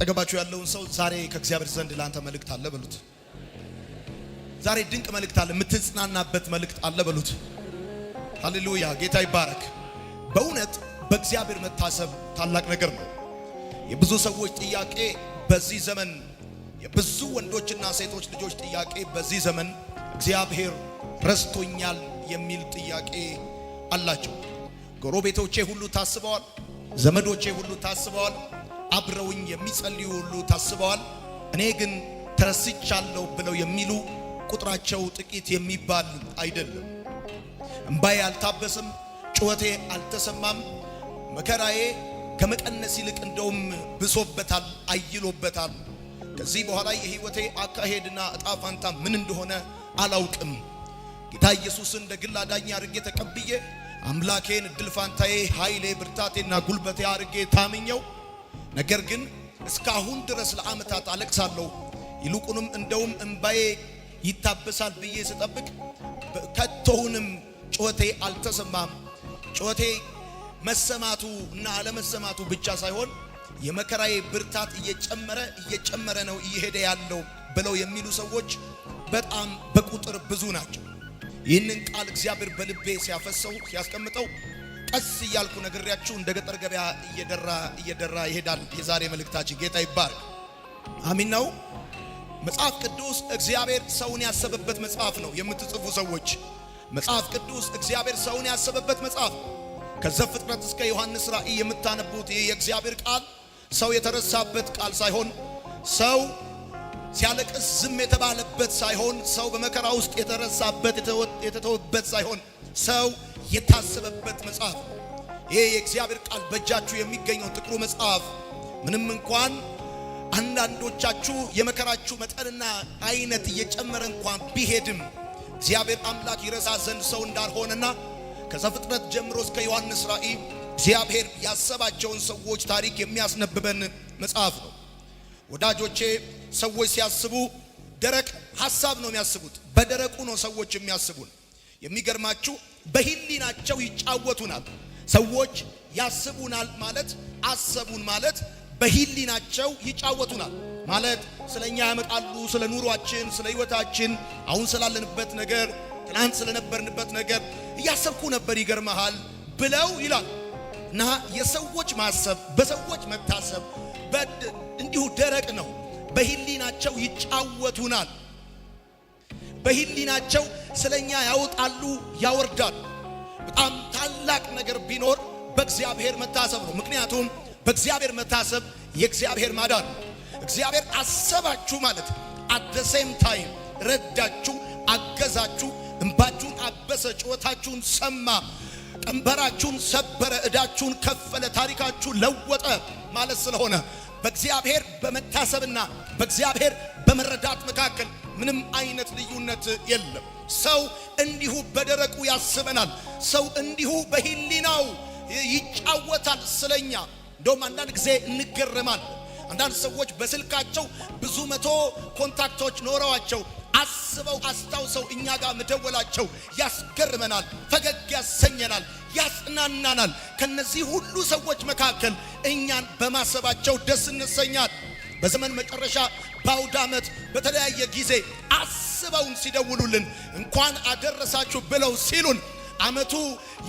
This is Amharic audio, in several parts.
አጠገባችሁ ያለውን ሰው ዛሬ ከእግዚአብሔር ዘንድ ላንተ መልእክት አለ በሉት። ዛሬ ድንቅ መልእክት አለ፣ የምትጽናናበት መልእክት አለ በሉት። ሃሌሉያ ጌታ ይባረክ። በእውነት በእግዚአብሔር መታሰብ ታላቅ ነገር ነው። የብዙ ሰዎች ጥያቄ በዚህ ዘመን፣ የብዙ ወንዶችና ሴቶች ልጆች ጥያቄ በዚህ ዘመን እግዚአብሔር ረስቶኛል የሚል ጥያቄ አላቸው። ጎረቤቶቼ ሁሉ ታስበዋል፣ ዘመዶቼ ሁሉ ታስበዋል፣ አብረውኝ የሚጸልዩ ሁሉ ታስበዋል፣ እኔ ግን ተረስቻለሁ ብለው የሚሉ ቁጥራቸው ጥቂት የሚባል አይደለም። እንባዬ አልታበሰም፣ ጩኸቴ አልተሰማም፣ መከራዬ ከመቀነስ ይልቅ እንደውም ብሶበታል፣ አይሎበታል። ከዚህ በኋላ የህይወቴ አካሄድና እጣ ፋንታ ምን እንደሆነ አላውቅም። ጌታ ኢየሱስን እንደ ግል አዳኝ አድርጌ ተቀብዬ አምላኬን እድል ፋንታዬ፣ ኃይሌ፣ ብርታቴና ጉልበቴ አድርጌ ታምኘው፣ ነገር ግን እስካሁን ድረስ ለዓመታት አለቅሳለሁ። ይልቁንም እንደውም እንባዬ ይታበሳል ብዬ ስጠብቅ ከቶውንም ጩኸቴ አልተሰማም። ጩኸቴ መሰማቱ እና አለመሰማቱ ብቻ ሳይሆን የመከራዬ ብርታት እየጨመረ ነው እየሄደ ያለው ብለው የሚሉ ሰዎች በጣም በቁጥር ብዙ ናቸው። ይህንን ቃል እግዚአብሔር በልቤ ሲያፈሰው ሲያስቀምጠው ቀስ እያልኩ ነግሬያችሁ እንደ ገጠር ገበያ እየደራ ይሄዳል። የዛሬ መልእክታችን ጌታ ይባረክ። አሜን ነው። መጽሐፍ ቅዱስ እግዚአብሔር ሰውን ያሰበበት መጽሐፍ ነው። የምትጽፉ ሰዎች መጽሐፍ ቅዱስ እግዚአብሔር ሰውን ያሰበበት መጽሐፍ። ከዘፍጥረት እስከ ዮሐንስ ራእይ የምታነቡት ይህ የእግዚአብሔር ቃል ሰው የተረሳበት ቃል ሳይሆን፣ ሰው ሲያለቅስ ዝም የተባለበት ሳይሆን፣ ሰው በመከራ ውስጥ የተረሳበት የተተወበት ሳይሆን፣ ሰው የታሰበበት መጽሐፍ። ይህ የእግዚአብሔር ቃል በእጃችሁ የሚገኘው ጥቁሩ መጽሐፍ ምንም እንኳን አንዳንዶቻችሁ የመከራችሁ መጠንና አይነት እየጨመረ እንኳን ቢሄድም እግዚአብሔር አምላክ ይረሳ ዘንድ ሰው እንዳልሆነና ከዘፍጥረት ጀምሮ እስከ ዮሐንስ ራእይ እግዚአብሔር ያሰባቸውን ሰዎች ታሪክ የሚያስነብበን መጽሐፍ ነው። ወዳጆቼ ሰዎች ሲያስቡ ደረቅ ሐሳብ ነው የሚያስቡት። በደረቁ ነው ሰዎች የሚያስቡን። የሚገርማችሁ በህሊናቸው ይጫወቱናል። ሰዎች ያስቡናል ማለት አሰቡን ማለት በህሊናቸው ይጫወቱናል ማለት ስለኛ ያመጣሉ። ስለ ኑሯችን፣ ስለ ህይወታችን፣ አሁን ስላለንበት ነገር፣ ትናንት ስለነበርንበት ነገር እያሰብኩ ነበር ይገርመሃል ብለው ይላል። እና የሰዎች ማሰብ በሰዎች መታሰብ እንዲሁ ደረቅ ነው። በህሊናቸው ይጫወቱናል። በህሊናቸው ስለኛ ያወጣሉ፣ ያወርዳሉ። በጣም ታላቅ ነገር ቢኖር በእግዚአብሔር መታሰብ ነው። ምክንያቱም በእግዚአብሔር መታሰብ የእግዚአብሔር ማዳን ነው። እግዚአብሔር አሰባችሁ ማለት at the same time ረዳችሁ፣ አገዛችሁ፣ እንባችሁን አበሰ፣ ጩኸታችሁን ሰማ፣ ቀንበራችሁን ሰበረ፣ ዕዳችሁን ከፈለ፣ ታሪካችሁን ለወጠ ማለት ስለሆነ በእግዚአብሔር በመታሰብና በእግዚአብሔር በመረዳት መካከል ምንም አይነት ልዩነት የለም። ሰው እንዲሁ በደረቁ ያስበናል። ሰው እንዲሁ በህሊናው ይጫወታል ስለኛ። እንደውም አንዳንድ ጊዜ እንገረማል። አንዳንድ ሰዎች በስልካቸው ብዙ መቶ ኮንታክቶች ኖረዋቸው አስበው አስታውሰው እኛ ጋር መደወላቸው ያስገርመናል፣ ፈገግ ያሰኘናል፣ ያጽናናናል። ከነዚህ ሁሉ ሰዎች መካከል እኛን በማሰባቸው ደስ እንሰኛል። በዘመን መጨረሻ በአውደ ዓመት በተለያየ ጊዜ አስበውን ሲደውሉልን እንኳን አደረሳችሁ ብለው ሲሉን ዓመቱ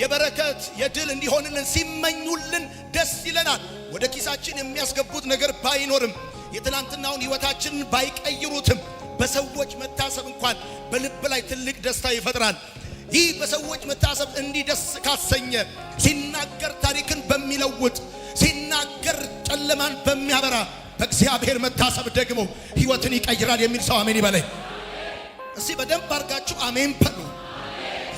የበረከት የድል እንዲሆንልን ሲመኙልን ደስ ይለናል። ወደ ኪሳችን የሚያስገቡት ነገር ባይኖርም የትናንትናውን ህይወታችንን ባይቀይሩትም በሰዎች መታሰብ እንኳን በልብ ላይ ትልቅ ደስታ ይፈጥራል። ይህ በሰዎች መታሰብ እንዲህ ደስ ካሰኘ ሲናገር ታሪክን በሚለውጥ ሲናገር ጨለማን በሚያበራ በእግዚአብሔር መታሰብ ደግሞ ህይወትን ይቀይራል የሚል ሰው አሜን ይበለኝ። እስቲ በደንብ አድርጋችሁ አሜን በሉ።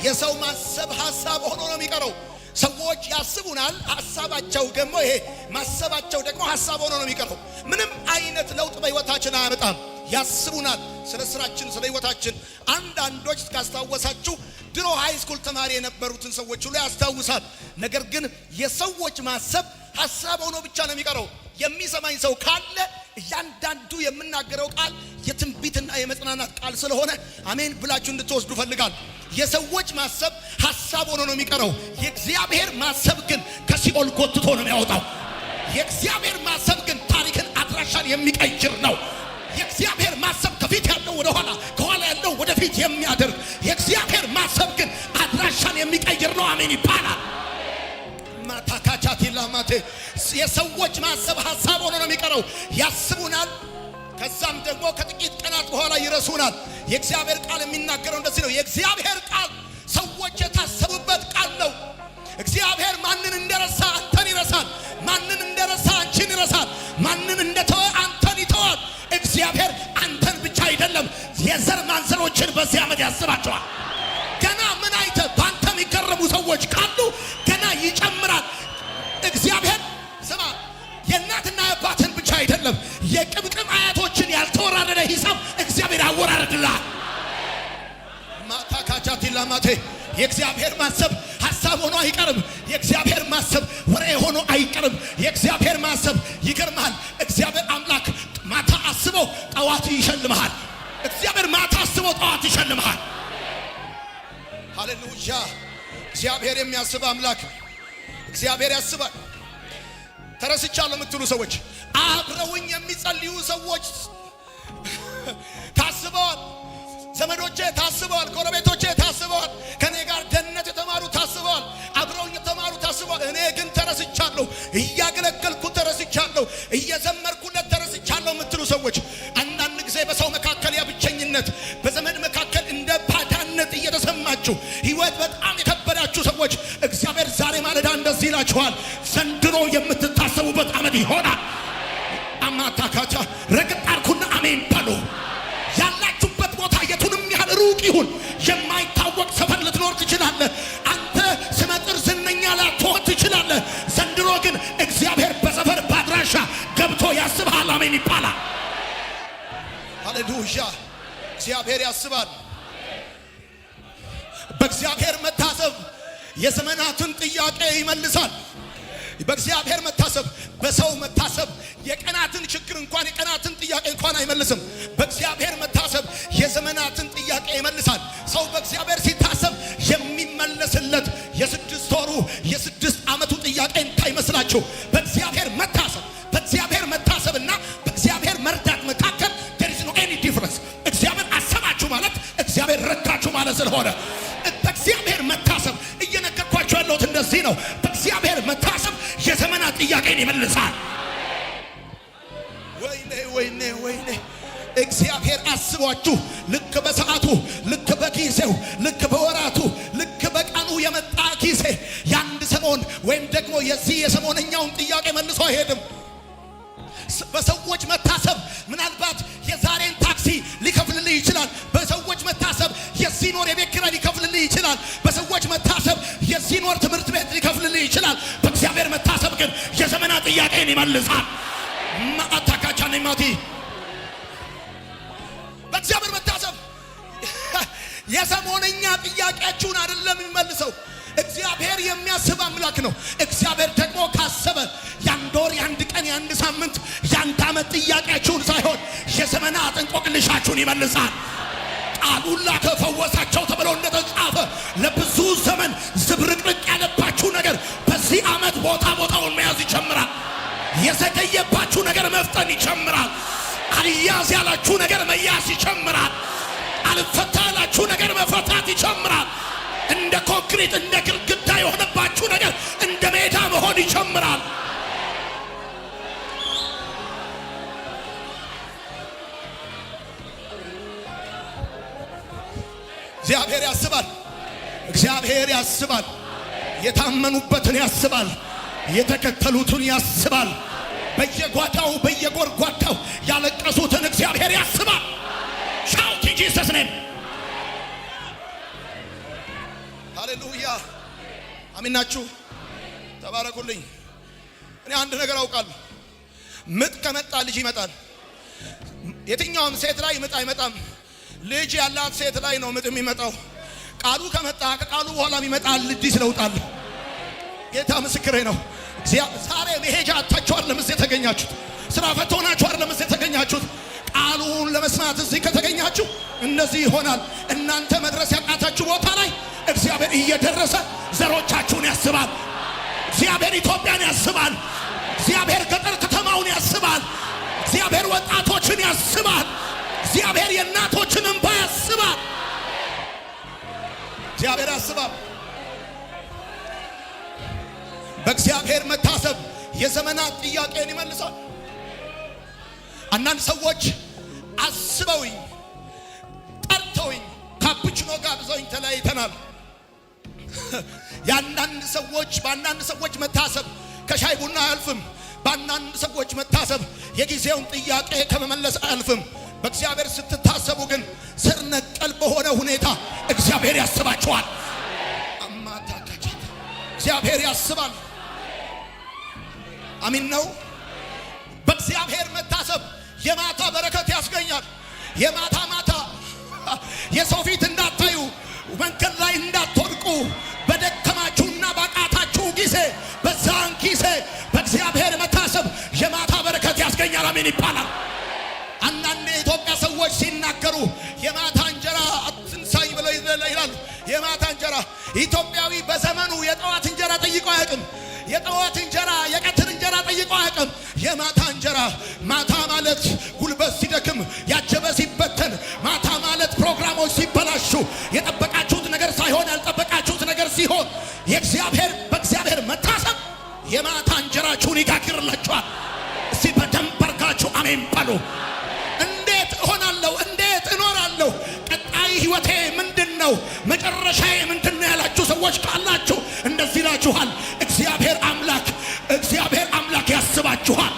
የሰው ማሰብ ሐሳብ ሆኖ ነው የሚቀረው። ሰዎች ያስቡናል፣ ሐሳባቸው ደግሞ ይሄ ማሰባቸው ደግሞ ሐሳብ ሆኖ ነው የሚቀረው። ምንም አይነት ለውጥ በህይወታችን አያመጣም። ያስቡናል ስለ ስራችን፣ ስለ ህይወታችን። አንዳንዶች ካስታወሳችሁ ድሮ ሃይ ስኩል ተማሪ የነበሩትን ሰዎች ሁሉ ያስታውሳል። ነገር ግን የሰዎች ማሰብ ሐሳብ ሆኖ ብቻ ነው የሚቀረው። የሚሰማኝ ሰው ካለ እያንዳንዱ የምናገረው ቃል የትንቢትና የመጽናናት ቃል ስለሆነ አሜን ብላችሁ እንድትወስዱ ፈልጋለሁ። የሰዎች ማሰብ ሐሳብ ሆኖ ነው የሚቀረው። የእግዚአብሔር ማሰብ ግን ከሲኦል ጎትቶ ነው የሚያወጣው። የእግዚአብሔር ማሰብ ግን ታሪክን አድራ አድራሻን የሚቀይር ነው። የእግዚአብሔር ማሰብ ከፊት ያለው ወደ ኋላ፣ ከኋላ ያለው ወደፊት የሚያደርግ የእግዚአብሔር ማሰብ ግን አድራሻን የሚቀይር ነው። አሜን ይባላል። ማታካቻቲ ላማቴ የሰዎች ማሰብ ሐሳብ ሆኖ ነው የሚቀረው። ያስቡናል፣ ከዛም ደግሞ ከጥቂት ቀናት በኋላ ይረሱናል። የእግዚአብሔር ቃል የሚናገረው እንደዚህ ነው። የእግዚአብሔር ቃል ሰዎች የታሰቡበት ቃል ነው። እግዚአብሔር ማንን እንደረሳ አንተን ይረሳል። ማንን እንደረሳ አንቺን ይረሳል። ማንን እንደተወ አንተን ይተዋል። እግዚአብሔር አንተን ብቻ አይደለም የዘር ማንዘሮችን በዚህ ዓመት ያስባቸዋል። ገና ምን አይተህ ባንተ የሚገረሙ ሰዎች ካሉ ገና ይጨምራል። እግዚአብሔር ስማ፣ የእናትና የአባትን ብቻ አይደለም የቅምቅም አያቶችን ያልተወራረደ ሂሳብ እግዚአብሔር ያወራርድልሃል። ማታካቻቲ ላማቴ የእግዚአብሔር ማሰብ ሐሳብ ሆኖ አይቀርም። የእግዚአብሔር ማሰብ ወሬ ሆኖ አይቀርም። የእግዚአብሔር ማሰብ ይገርምሃል። እግዚአብሔር አምላክ ማታ አስቦ ጠዋት ይሸልምሃል። እግዚአብሔር ማታ አስቦ ጠዋት ይሸልምሃል። ሃሌሉያ! እግዚአብሔር የሚያስብ አምላክ፣ እግዚአብሔር ያስባል። ተረስቻለሁ የምትሉ ሰዎች፣ አብረውኝ የሚጸልዩ ሰዎች ታስበዋል። ዘመዶቼ ታስበዋል። ጎረቤቶቼ ታስበዋል። ከኔ ጋር ደህንነት የተማሩ ታስበዋል። አብረውኝ የተማሩ ታስበዋል። እኔ ግን ተረስቻለሁ። እያገለገልኩ ተረስቻለሁ። እየዘመርኩለት ተረስቻለሁ የምትሉ ሰዎች፣ አንዳንድ ጊዜ በሰው መካከል ያብቸኝነት፣ በዘመድ መካከል እንደ ባዳነት እየተሰማችሁ ሕይወት በጣም የከበዳችሁ ሰዎች እግዚአብሔር ዛሬ ማለዳ እንደዚህ ይላችኋል። ዘንድሮ የምትታሰቡበት ዓመት ይሆናል። አማታካቻ ረግጣርኩና አሜን በሉ። ያላችሁበት ቦታ የቱንም ያህል ሩቅ ይሁን፣ የማይታወቅ ሰፈር ልትኖር ትችላለህ። አንተ ስመጥር ዝነኛ ላትሆን ትችላለህ። ዘንድሮ ግን እግዚአብሔር በሰፈር ባድራሻ ገብቶ ያስብሃል። አሜን ይባላል። ሃሌሉያ! እግዚአብሔር ያስባል። በእግዚአብሔር መታሰብ የዘመናትን ጥያቄ ይመልሳል። በእግዚአብሔር መታሰብ፣ በሰው መታሰብ የቀናትን ችግር እንኳን የቀናትን ጥያቄ እንኳን አይመልስም። በእግዚአብሔር መታሰብ የዘመናትን ጥያቄ ይመልሳል። ሰው በእግዚአብሔር ሲታሰብ የሚመለስለት የስድስት ወሩ የስድስት ዓመቱ ጥያቄ እንዳይመስላችሁ። በእግዚአብሔር መታሰብና በእግዚአብሔር መርዳት መካከል there is no any difference። እግዚአብሔር አሰባችሁ ማለት እግዚአብሔር ረዳችሁ ማለት ስለሆነ በእግዚአብሔር መታሰብ እየነገርኳችሁ ያለሁት እንደዚህ ነው። በእግዚአብሔር መታሰብ የዘመናት ጥያቄን ይመልሳል። ወይኔ እግዚአብሔር አስቧችሁ ልክ በሰዓቱ፣ ልክ በጊዜው፣ ልክ በወራቱ፣ ልክ በቀኑ የመጣ ጊዜ የአንድ ሰሞን ወይም ደግሞ የዚህ የሰሞነኛውን ጥያቄ መልሶ አይሄድም። በሰዎች መታሰብ ምናልባት የዛሬን ታክሲ ሊከፍልልህ ይችላል። በሰዎች መታሰብ የዚህን ወር የቤት ኪራይ ሊከፍልልህ ይችላል። በሰዎች መታሰብ የዚህን ወር ትምህርት ቤት ሊከፍልልህ ይችላል። በእግዚአብሔር መታሰብ ግን የዘመናት ጥያቄን ይመልሳል። ማአታካቻኔ ማቲ በእግዚአብሔር መታሰብ የሰሞነኛ ጥያቄያችሁን አይደለም የሚመልሰው። እግዚአብሔር የሚያስብ አምላክ ነው። እግዚአብሔር ደግሞ ካሰበ የአንድ ወር፣ የአንድ ቀን፣ የአንድ ሳምንት፣ የአንድ ዓመት ጥያቄያችሁን ሳይሆን የዘመናት እንቆቅልሻችሁን ይመልሳል። ቃሉን ላከ ፈወሳቸው ተብሎ እንደተጻፈ ለብዙ ዘመን ዝብርቅርቅ ያለባችሁ ነገር በዚህ ዓመት ቦታውን መያዝ ይጀምራል። የዘገየባችሁ ነገር መፍጠን ይጀምራል። አልያዝ ያላችሁ ነገር መያዝ ይጀምራል። አልፈታ ያላችሁ ነገር መፈታት ይጀምራል። እንደ ኮንክሪት እንደ ግድግዳ የሆነባችሁ ነገር እንደ ሜዳ መሆን ይጀምራል። እግዚአብሔር ያስባል። እግዚአብሔር ያስባል። የታመኑበትን ያስባል። የተከተሉትን ያስባል። በየጓዳው በየጎርጓዳው ያለቀሱትን እግዚአብሔር ያስባል። ሻውት ኢን ጂሰስ ኔም ሃሌሉያ። አሜን ናችሁ? ተባረኩልኝ። እኔ አንድ ነገር አውቃለሁ። ምጥ ከመጣ ልጅ ይመጣል። የትኛውም ሴት ላይ ምጥ አይመጣም። ልጅ ያላት ሴት ላይ ነው ምጥ የሚመጣው። ቃሉ ከመጣ ከቃሉ በኋላ ይመጣል። ልጅ ለውጣል። ጌታ ምስክሬ ነው። ዛሬ መሄጃ አጣችሁ አይደለም እዚህ የተገኛችሁት። ስራ ፈት ሆናችሁ አይደለም እዚህ የተገኛችሁት። ቃሉን ለመስማት እዚህ ከተገኛችሁ እንደዚህ ይሆናል። እናንተ መድረስ ያቃታችሁ ቦታ ላይ እግዚአብሔር እየደረሰ ዘሮቻችሁን ያስባል። እግዚአብሔር ኢትዮጵያን ያስባል። እግዚአብሔር ገጠር ከተማውን ያስባል። እግዚአብሔር ወጣቶችን ያስባል። እግዚአብሔር የእናቶችን እንባ ያስባል። እግዚአብሔር ያስባል። በእግዚአብሔር መታሰብ የዘመናት ጥያቄን ይመልሳል። አንዳንድ ሰዎች አስበውኝ ጠርተውኝ ካፑቺኖ ጋብዘውኝ ተለያይተናል። በአንዳንድ ሰዎች መታሰብ ከሻይ ቡና አያልፍም። በአንዳንድ ሰዎች መታሰብ የጊዜውን ጥያቄ ከመመለስ አያልፍም። በእግዚአብሔር ስትታሰቡ ግን ስር ነቀል በሆነ ሁኔታ እግዚአብሔር ያስባችኋል። እግዚአብሔር ያስባል። አሚን ነው። በእግዚአብሔር መታሰብ የማታ በረከት ያስገኛል። የማታ የሰው ፊት እንዳታዩ፣ መንገድ ላይ እንዳትወድቁ፣ በደከማችሁና ባቃታችሁ ጊዜ በዛን ጊዜ በእግዚአብሔር መታሰብ የማታ በረከት ያስገኛል። አሜን ይባላል። አንዳንድ የኢትዮጵያ ሰዎች ሲናገሩ የማታ እንጀራ አትንሳኝ ብለው ይላሉ። የማታ እንጀራ ኢትዮጵያዊ በዘመኑ የጠዋት እንጀራ ጠይቆ አያውቅም። የጠዋት እንጀራ የቀትር እንጀራ ጠይቆ አያውቅም። የማታ እንጀራ ማታ ማለት ጉልበት ሲደክም ያጀበ ሲበተን፣ ማታ ማለት ፕሮግራሞች ሲበላሹ የጠበቃችሁት ነገር ሳይሆን ያልጠበቃችሁት ነገር ሲሆን በእግዚአብሔር መታሰብ የማታ እንጀራችሁን ይጋግርላችኋል። እስቲ በደንብ አድርጋችሁ አሜን በሉ። እንዴት እሆናለሁ? እንዴት እኖራለሁ? ቀጣይ ህይወቴ ምንድነው? መጨረሻዬ ምንድነው ያላችሁ ሰዎች ካላችሁ እንደዚህ ይላችኋል። እግዚአብሔር አምላክ ያስባችኋል።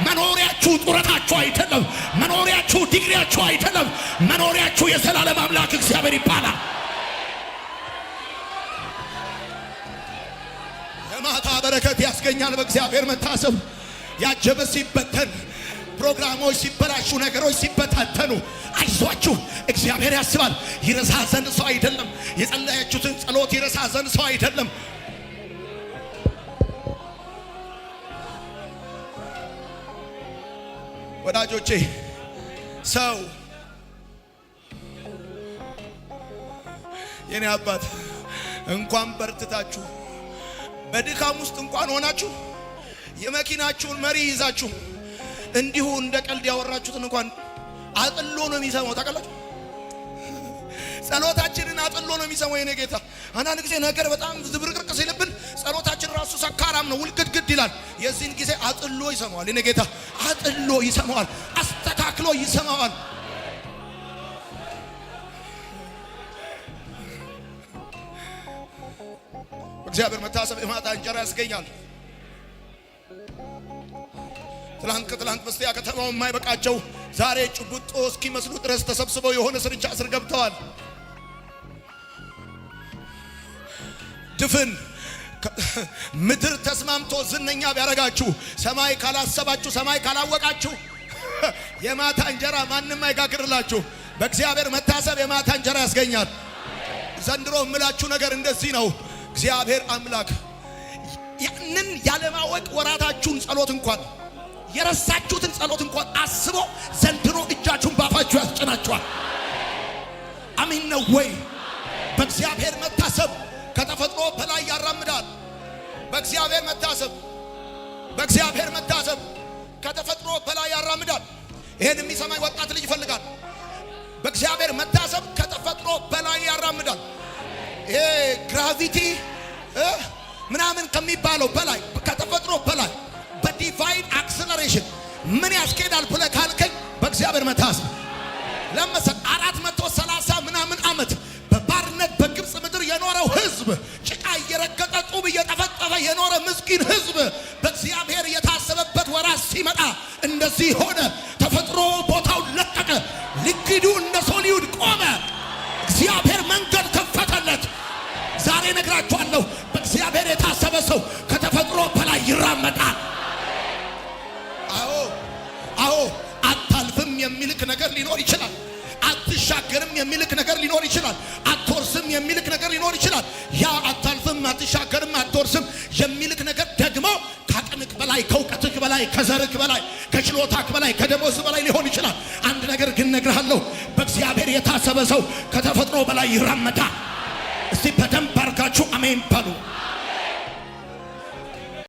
መኖሪያችሁ ጡረታችሁ አይደለም። መኖሪያችሁ ዲግሪያችሁ አይደለም። መኖሪያችሁ የዘላለም አምላክ እግዚአብሔር ይባላል። የማታ በረከት ያስገኛል። በእግዚአብሔር መታሰብ ያጀበ ሲበተን፣ ፕሮግራሞች ሲበላሹ፣ ነገሮች ሲበታተኑ አይዟችሁ፣ እግዚአብሔር ያስባል። ይረሳ ዘንድ ሰው አይደለም። የጸለያችሁትን ጸሎት ይረሳ ዘንድ ሰው አይደለም። ወዳጆቼ ሰው የኔ አባት እንኳን በርትታችሁ በድካም ውስጥ እንኳን ሆናችሁ የመኪናችሁን መሪ ይዛችሁ እንዲሁ እንደ ቀልድ ያወራችሁትን እንኳን አጥሎ ነው የሚሰማው። ታውቃላችሁ፣ ጸሎታችንን አጥሎ ነው የሚሰማው የኔ ጌታ። አንዳንድ ጊዜ ነገር በጣም ዝብርቅርቅ ሲልብን ጸሎታችን ራሱ ሰካራም ነው፣ ውልግድግድ ይላል። የዚህን ጊዜ አጥሎ ይሰማዋል የኔ ጌታ። አጥሎ ይሰማዋል፣ አስተካክሎ ይሰማዋል። እግዚአብሔር መታሰብ የማታ እንጀራ ያስገኛል። ከትላንት በስቲያ ከተማው የማይበቃቸው ዛሬ ጭቡጦ እስኪመስሉ ድረስ ተሰብስበው የሆነ ስርቻ ስር ገብተዋል። ድፍን ምድር ተስማምቶ ዝነኛ ቢያረጋችሁ፣ ሰማይ ካላሰባችሁ፣ ሰማይ ካላወቃችሁ የማታ እንጀራ ማንም አይጋግርላችሁ። በእግዚአብሔር መታሰብ የማታ እንጀራ ያስገኛል። ዘንድሮ የምላችሁ ነገር እንደዚህ ነው። እግዚአብሔር አምላክ ያንን ያለማወቅ ወራታችሁን ጸሎት እንኳን የረሳችሁትን ጸሎት እንኳን አስቦ ዘንድሮ እጃችሁን ባፋችሁ ያስጭናችኋል። አሜን ነው ወይ? በእግዚአብሔር መታሰብ ከተፈጥሮ በላይ ያራምዳል። በእግዚአብሔር መታሰብ ከተፈጥሮ በላይ ያራምዳል። ይሄን የሚሰማኝ ወጣት ልጅ ይፈልጋል። በእግዚአብሔር መታሰብ ከተፈጥሮ በላይ ያራምዳል። ይሄ ግራቪቲ ምናምን ከሚባለው በላይ ከተፈጥሮ በላይ በዲቫይን አክሰለሬሽን ምን ያስኬዳል ብለህ ካልከኝ በእግዚአብሔር መታሰብ ለምሳሌ 430 ምናምን ዓመት በባርነት በግብፅ ምድር የኖረው ህዝብ፣ ጭቃ እየረገጠ ጡብ እየጠፈጠፈ የኖረ ምስኪን ህዝብ በእግዚአብሔር የታሰበበት ወራት ሲመጣ እንደዚህ ሆነ። ተፈጥሮ ቦታውን ለቀቀ። ሊኪዱ እንደ ሶሊዩድ ቆመ። እግዚአብሔር መንገድ ከፈተለት። ዛሬ ነግራችኋለሁ፣ በእግዚአብሔር የታሰበ ሰው ከተፈጥሮ በላይ ይራመዳል። አዎ አታልፍም የሚልክ ነገር ሊኖር ይችላል። አትሻገርም የሚልክ ነገር ሊኖር ይችላል። አትወርስም የሚልክ ነገር ሊኖር ይችላል። ያ አታልፍም፣ አትሻገርም፣ አትወርስም የሚልክ ነገር ደግሞ ከአቅምክ በላይ፣ ከእውቀትክ በላይ፣ ከዘርክ በላይ፣ ከችሎታክ በላይ፣ ከደሞዝ በላይ ሊሆን ይችላል። አንድ ነገር ግን ነግርሃለሁ፣ በእግዚአብሔር የታሰበ ሰው ከተፈጥሮ በላይ ይራመዳል። እስቲ በደንብ አድርጋችሁ አሜን በሉ።